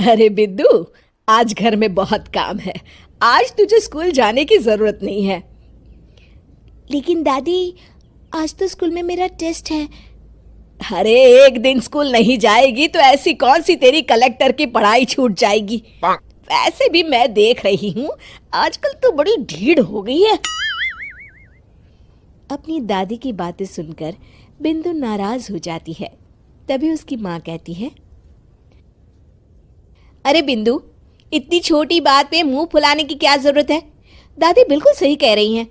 अरे बिद्दू, आज घर में बहुत काम है। आज तुझे स्कूल जाने की जरूरत नहीं है। लेकिन दादी, आज तो स्कूल में मेरा टेस्ट है। अरे एक दिन स्कूल नहीं जाएगी तो ऐसी कौन सी तेरी कलेक्टर की पढ़ाई छूट जाएगी। वैसे भी मैं देख रही हूँ आजकल तो बड़ी ढीठ हो गई है। अपनी दादी की बातें सुनकर बिंदु नाराज हो जाती है। तभी उसकी माँ कहती है, अरे बिंदु, इतनी छोटी बात पे मुंह फुलाने की क्या जरूरत है। दादी बिल्कुल सही कह रही हैं।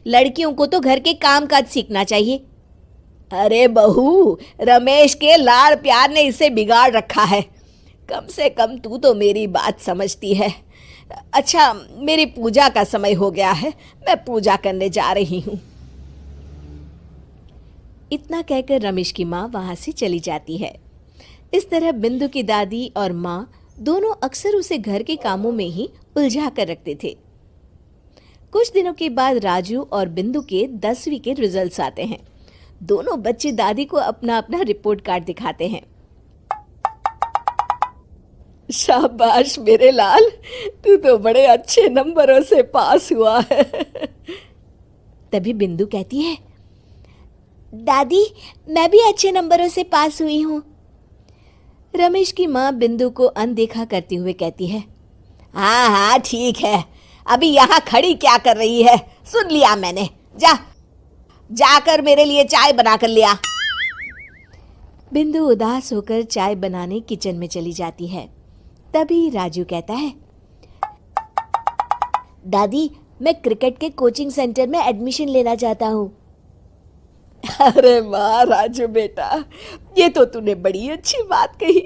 लड़कियों को तो घर के काम काज सीखना चाहिए। अरे बहू, रमेश के लाड़ प्यार ने इसे बिगाड़ रखा है। कम से कम तू तो मेरी बात समझती है। अच्छा, मेरी पूजा का समय हो गया है, मैं पूजा करने जा रही हूँ। इतना कहकर रमेश की माँ वहां से चली जाती है। इस तरह बिंदु की दादी और माँ दोनों अक्सर उसे घर के कामों में ही उलझा कर रखते थे। कुछ दिनों के बाद राजू और बिंदु के 10वीं के रिजल्ट्स आते हैं। दोनों बच्चे दादी को अपना अपना रिपोर्ट कार्ड दिखाते हैं। शाबाश मेरे लाल, तू तो बड़े अच्छे नंबरों से पास हुआ है। तभी बिंदु कहती है, दादी मैं भी अच्छे नंबरों से पास हुई हूँ। रमेश की माँ बिंदु को अनदेखा करते हुए कहती है, हाँ हाँ ठीक है, अभी यहाँ खड़ी क्या कर रही है, सुन लिया मैंने। जाकर मेरे लिए चाय बना कर लिया। बिंदु उदास होकर चाय बनाने किचन में चली जाती है। तभी राजू कहता है, दादी मैं क्रिकेट के कोचिंग सेंटर में एडमिशन लेना चाहता हूँ। अरे वाह राजू बेटा, ये तो तूने बड़ी अच्छी बात कही।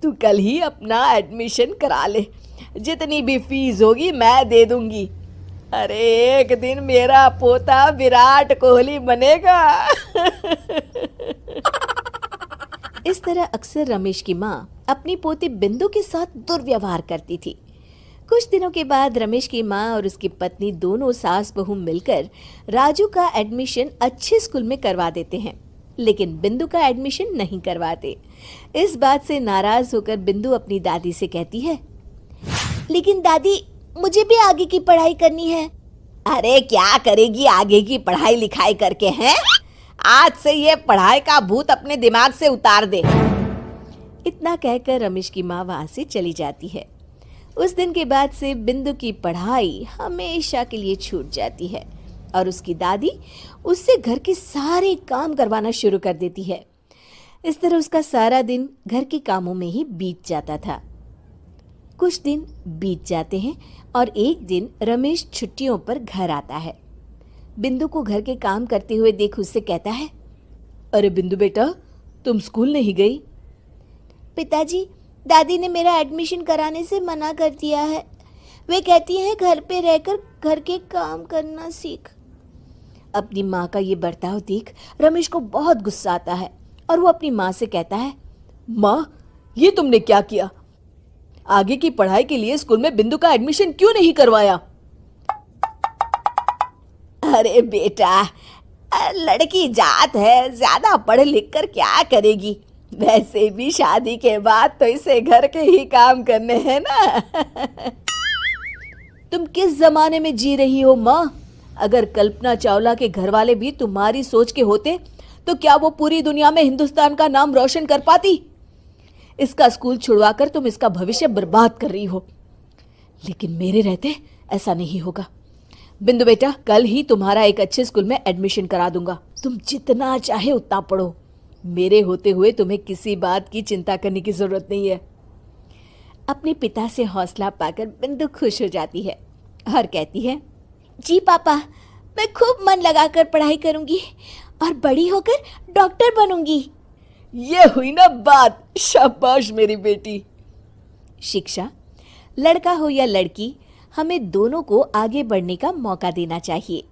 तू कल ही अपना एडमिशन करा ले, जितनी भी फीस होगी मैं दे दूंगी। अरे एक दिन मेरा पोता विराट कोहली बनेगा। इस तरह अक्सर रमेश की माँ अपनी पोती बिंदु के साथ दुर्व्यवहार करती थी। कुछ दिनों के बाद रमेश की माँ और उसकी पत्नी दोनों सास बहू मिलकर राजू का एडमिशन अच्छे स्कूल में करवा देते हैं, लेकिन बिंदु का एडमिशन नहीं करवाते। इस बात से नाराज होकर बिंदु अपनी दादी से कहती है, लेकिन दादी मुझे भी आगे की पढ़ाई करनी है। अरे क्या करेगी आगे की पढ़ाई लिखाई करके, हैं? आज से ये पढ़ाई का भूत अपने दिमाग से उतार दे। इतना कहकर रमेश की माँ वहां से चली जाती है। उस दिन के बाद से बिंदु की पढ़ाई हमेशा के लिए छूट जाती है और उसकी दादी उससे घर के सारे काम करवाना शुरू कर देती है। इस तरह उसका सारा दिन घर के कामों में ही बीत जाता था। कुछ दिन बीत जाते हैं और एक दिन रमेश छुट्टियों पर घर आता है। बिंदु को घर के काम करते हुए देख उससे कहता है, अरे बिंदु बेटा, तुम स्कूल नहीं गई? पिताजी, दादी ने मेरा एडमिशन कराने से मना कर दिया है। वे कहती हैं घर पे रहकर घर के काम करना सीख। अपनी माँ का ये बर्ताव देख रमेश को बहुत गुस्सा आता है और वो अपनी माँ से कहता है, माँ ये तुमने क्या किया? आगे की पढ़ाई के लिए स्कूल में बिंदु का एडमिशन क्यों नहीं करवाया? अरे बेटा, लड़की जात है, ज्यादा पढ़ लिख कर क्या करेगी? वैसे भी शादी के बाद तो इसे घर के ही काम करने हैं ना। तुम किस जमाने में जी रही हो माँ? अगर कल्पना चावला के घर वाले भी तुम्हारी सोच के होते तो क्या वो पूरी दुनिया में हिंदुस्तान का नाम रोशन कर पाती? इसका स्कूल छुड़वाकर तुम इसका भविष्य बर्बाद कर रही हो, लेकिन मेरे रहते ऐसा नहीं होगा। बिंदु बेटा, कल ही तुम्हारा एक अच्छे स्कूल में एडमिशन करा दूंगा। तुम जितना चाहे उतना पढ़ो। मेरे होते हुए तुम्हें किसी बात की चिंता करने की जरूरत नहीं है। अपने पिता से हौसला पाकर बिंदु खुश हो जाती है और कहती है, जी पापा, मैं खूब मन लगाकर पढ़ाई करूंगी और बड़ी होकर डॉक्टर बनूंगी। ये हुई ना बात, शाबाश मेरी बेटी। शिक्षा, लड़का हो या लड़की, हमें दोनों को आगे बढ़ने का मौका देना चाहिए।